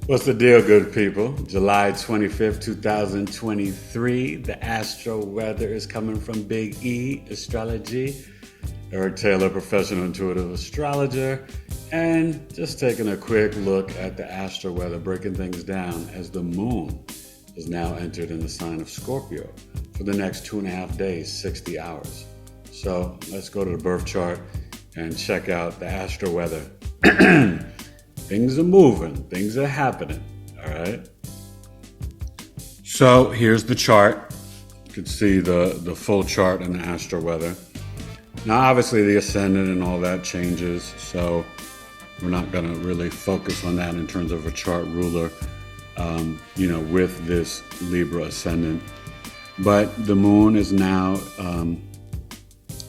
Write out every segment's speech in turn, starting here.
What's the deal, good people? July 25th, 2023. The Astro weather is coming from Big E, Astrology. Eric Taylor, professional intuitive astrologer. And just taking a quick look at the Astro weather, breaking things down as the moon is now entered in the sign of Scorpio for the next 2.5 days, 60 hours. So let's go to the birth chart and check out the Astro weather. Things are moving, things are happening, all right? So here's the chart. You can see the full chart in the Astro weather. Now, obviously, the ascendant and all that changes, so we're not going to really focus on that in terms of a chart ruler, with this Libra ascendant. But the moon is now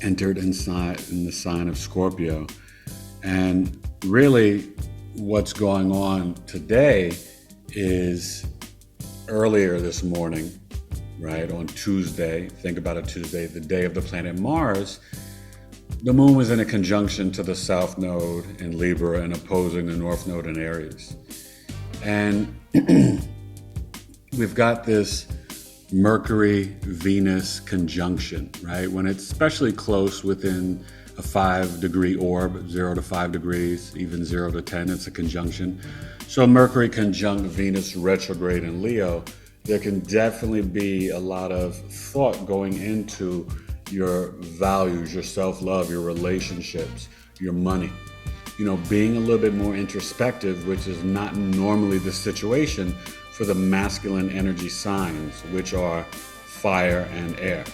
entered in the sign of Scorpio. And really, what's going on today is earlier this morning, right, on Tuesday, think about it, Tuesday, the day of the planet Mars, the moon was in a conjunction to the south node in Libra and opposing the north node in Aries. And we've got this Mercury-Venus conjunction, right? When it's especially close within a 5-degree orb, 0 to 5 degrees, even 0 to 10, it's a conjunction. So Mercury conjunct Venus retrograde in Leo, there can definitely be a lot of thought going into your values, your self-love, your relationships, your money. Being a little bit more introspective, which is not normally the situation for the masculine energy signs, which are fire and air.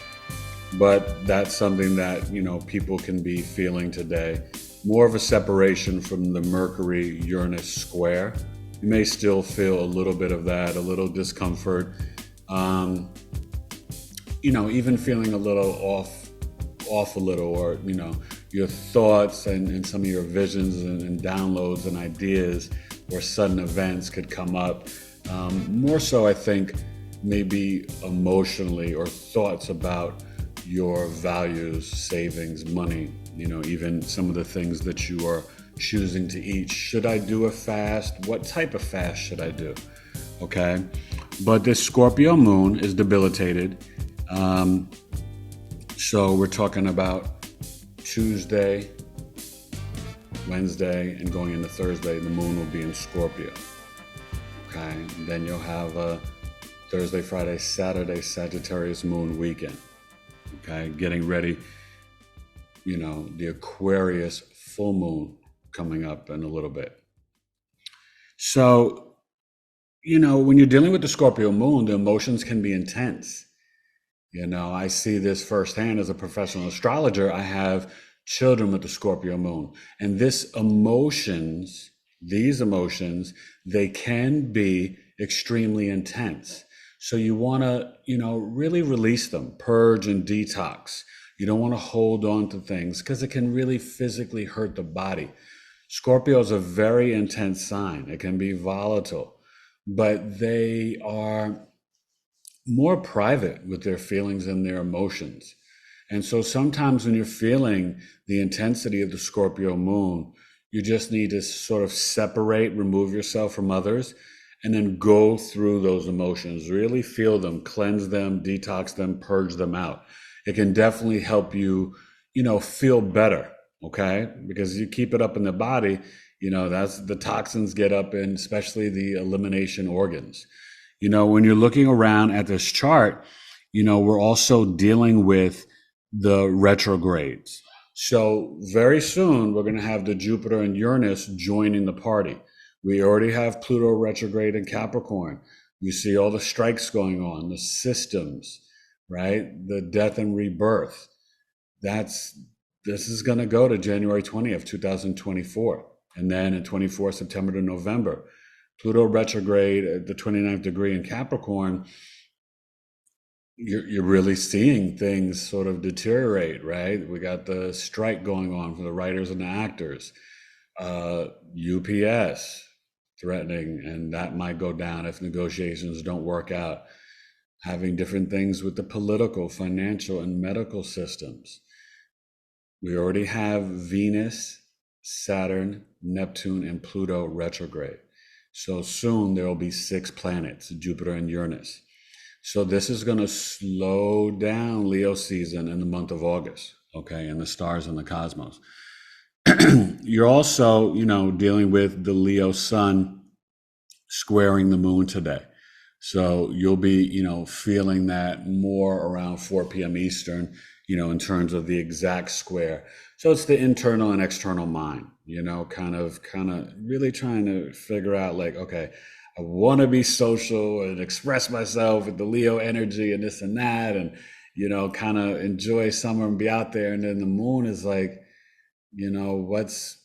But that's something that, people can be feeling today. More of a separation from the Mercury-Uranus square. You may still feel a little bit of that, a little discomfort. Even feeling a little off a little, or, your thoughts and some of your visions and downloads and ideas or sudden events could come up. More so, I think, maybe emotionally, or thoughts about your values, savings, money, even some of the things that you are choosing to eat. Should I do a fast? What type of fast should I do? Okay. But this Scorpio moon is debilitated. So we're talking about Tuesday, Wednesday, and going into Thursday, the moon will be in Scorpio. Okay. And then you'll have a Thursday, Friday, Saturday, Sagittarius moon weekend. Okay, getting ready, the Aquarius full moon coming up in a little bit. So, when you're dealing with the Scorpio moon, the emotions can be intense. I see this firsthand as a professional astrologer. I have children with the Scorpio moon, and these emotions, they can be extremely intense. So you want to, really release them, purge and detox. You don't want to hold on to things because it can really physically hurt the body. Scorpio is a very intense sign. It can be volatile, but they are more private with their feelings and their emotions. And so sometimes when you're feeling the intensity of the Scorpio moon, you just need to sort of separate, remove yourself from others, and then go through those emotions, really feel them, cleanse them, detox them, purge them out. It can definitely help you, feel better, okay? Because you keep it up in the body, that's the toxins get up in, especially the elimination organs. When you're looking around at this chart, we're also dealing with the retrogrades. So very soon, we're going to have the Jupiter and Uranus joining the party. We already have Pluto retrograde in Capricorn. You see all the strikes going on, the systems, right? The death and rebirth. This is going to go to January 20th, 2024. And then in 24, September to November. Pluto retrograde at the 29th degree in Capricorn, you're really seeing things sort of deteriorate, right? We got the strike going on for the writers and the actors. UPS threatening, and that might go down if negotiations don't work out. Having different things with the political, financial, and medical systems. We already have Venus, Saturn, Neptune, and Pluto retrograde. So soon there will be 6 planets, Jupiter and Uranus. So this is going to slow down Leo season in the month of August, okay, and the stars and the cosmos. You're also, dealing with the Leo sun squaring the moon today. So you'll be, feeling that more around 4 p.m. Eastern, in terms of the exact square. So it's the internal and external mind, kind of really trying to figure out like, okay, I want to be social and express myself with the Leo energy and this and that, and, kind of enjoy summer and be out there. And then the moon is like, what's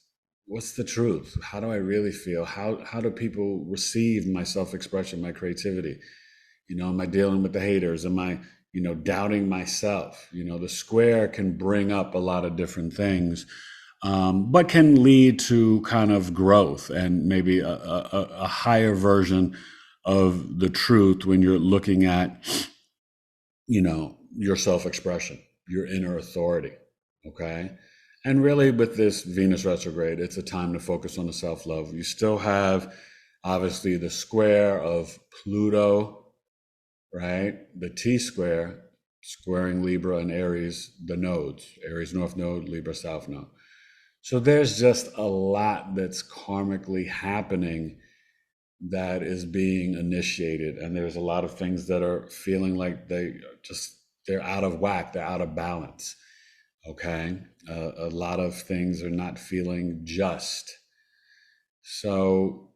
the truth? How do I really feel? How do people receive my self-expression, my creativity? Am I dealing with the haters? Am I, doubting myself? The square can bring up a lot of different things, but can lead to kind of growth and maybe a higher version of the truth when you're looking at, your self-expression, your inner authority. Okay. And really, with this Venus retrograde, it's a time to focus on the self love. You still have, obviously, the square of Pluto, right? The T square, squaring Libra and Aries, the nodes, Aries North Node, Libra South Node. So there's just a lot that's karmically happening that is being initiated. And there's a lot of things that are feeling like they're out of whack, they're out of balance. Okay. A lot of things are not feeling just. So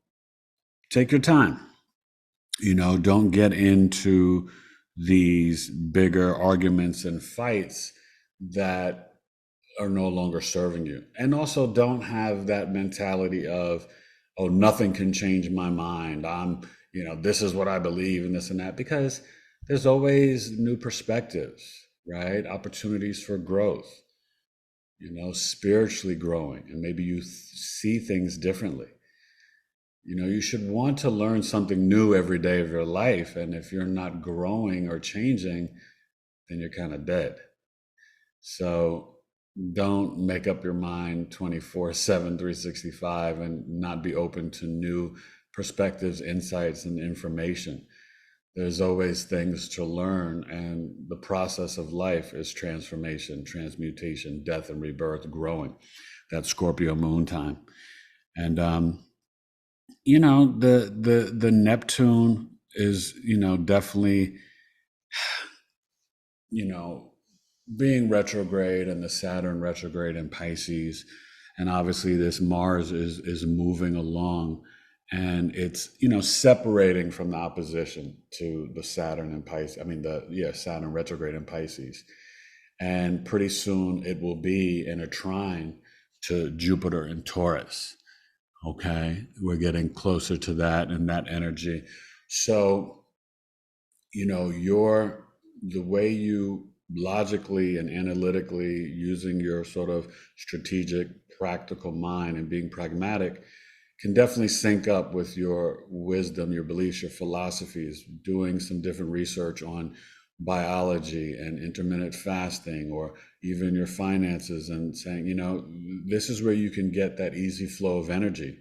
take your time. Don't get into these bigger arguments and fights that are no longer serving you. And also don't have that mentality of, oh, nothing can change my mind. This is what I believe and this and that, because there's always new perspectives, right? Opportunities for growth, spiritually growing, and maybe you see things differently. You should want to learn something new every day of your life. And if you're not growing or changing, then you're kind of dead. So don't make up your mind 24/7, 365, and not be open to new perspectives, insights, and information. There's always things to learn, and the process of life is transformation, transmutation, death and rebirth, growing. That's Scorpio moon time. And the Neptune is, definitely, being retrograde, and the Saturn retrograde in Pisces. And obviously this Mars is moving along, and it's, separating from the opposition to the Saturn in Pisces. I mean, Saturn retrograde in Pisces. And pretty soon it will be in a trine to Jupiter in Taurus. Okay. We're getting closer to that and that energy. So, the way you logically and analytically using your sort of strategic, practical mind and being pragmatic can definitely sync up with your wisdom, your beliefs, your philosophies, doing some different research on biology and intermittent fasting, or even your finances, and saying, this is where you can get that easy flow of energy.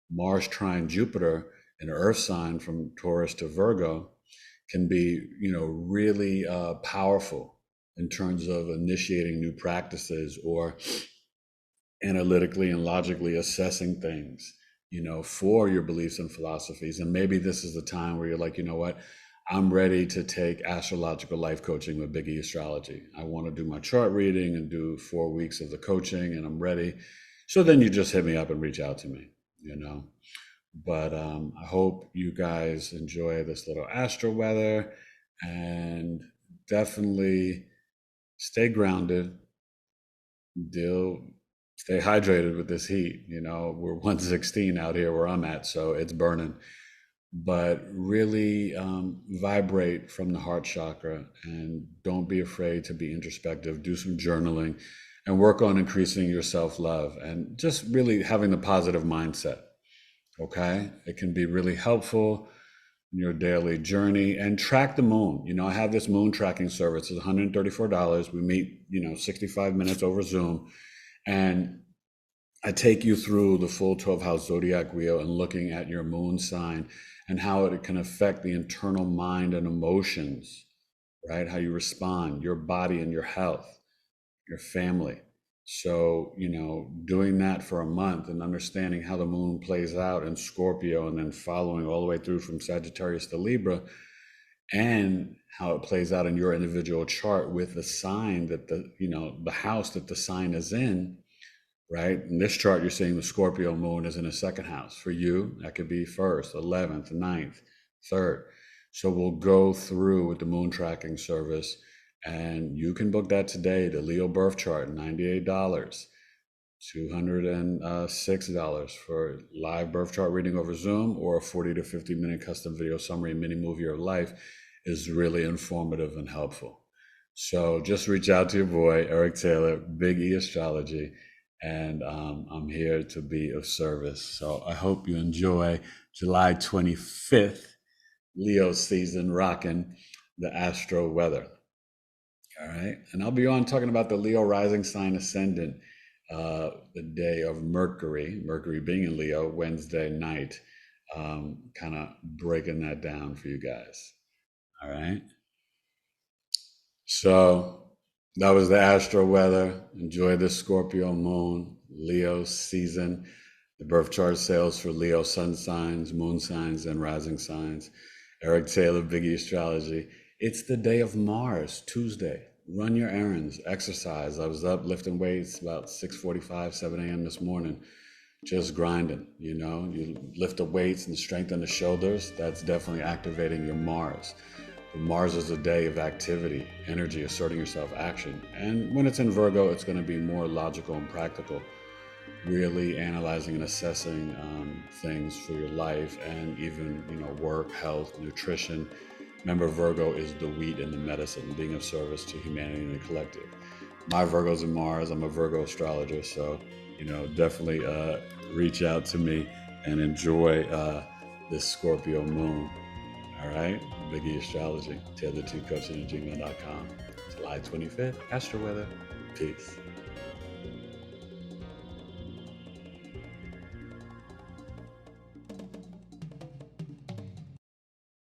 Mars trine Jupiter, an earth sign from Taurus to Virgo, can be, really powerful in terms of initiating new practices or analytically and logically assessing things, for your beliefs and philosophies. And maybe this is the time where you're like, you know what, I'm ready to take astrological life coaching with Big E Astrology. I want to do my chart reading and do 4 weeks of the coaching, and I'm ready. So then you just hit me up and reach out to me, But I hope you guys enjoy this little astro weather, and definitely stay grounded, stay hydrated with this heat. We're 116 out here where I'm at, so it's burning. But really vibrate from the heart chakra, and don't be afraid to be introspective. Do some journaling and work on increasing your self-love, and just really having the positive mindset. Okay. It can be really helpful in your daily journey. And track the moon. I have this moon tracking service. It's $134. We meet, 65 minutes over Zoom. And I take you through the full 12 house zodiac wheel and looking at your moon sign and how it can affect the internal mind and emotions, right? How you respond, your body and your health, your family. So, doing that for a month and understanding how the moon plays out in Scorpio and then following all the way through from Sagittarius to Libra, and how it plays out in your individual chart with the sign that the house that the sign is in, right? In this chart, you're seeing the Scorpio moon is in the second house. For you, that could be first, 11th, ninth, third. So we'll go through with the moon tracking service, and you can book that today. The Leo birth chart, $98, $206 for live birth chart reading over Zoom, or a 40 to 50 minute custom video summary mini movie of life is really informative and helpful. So just reach out to your boy, Eric Taylor, Big E Astrology, and I'm here to be of service. So I hope you enjoy July 25th, Leo season, rocking the Astro weather. All right. And I'll be on talking about the Leo rising sign ascendant, the day of Mercury being in Leo, Wednesday night, kind of breaking that down for you guys. All right. So that was the astro weather. Enjoy the Scorpio moon, Leo season. The birth chart sales for Leo sun signs, moon signs, and rising signs. Eric Taylor, Biggie Astrology. It's the day of Mars, Tuesday. Run your errands, exercise. I was up lifting weights about 6:45, 7 a.m. this morning, just grinding. You lift the weights and strengthen the shoulders. That's definitely activating your Mars. Mars is a day of activity, energy, asserting yourself, action. And when it's in Virgo, it's going to be more logical and practical, really analyzing and assessing things for your life and even, work, health, nutrition. Remember, Virgo is the wheat and the medicine, being of service to humanity and the collective. My Virgo's in Mars. I'm a Virgo astrologer, so, definitely reach out to me and enjoy this Scorpio moon. All right, Biggie Astrology, Taylor2coaching@gmail.com. July 25th, Astro weather. Peace.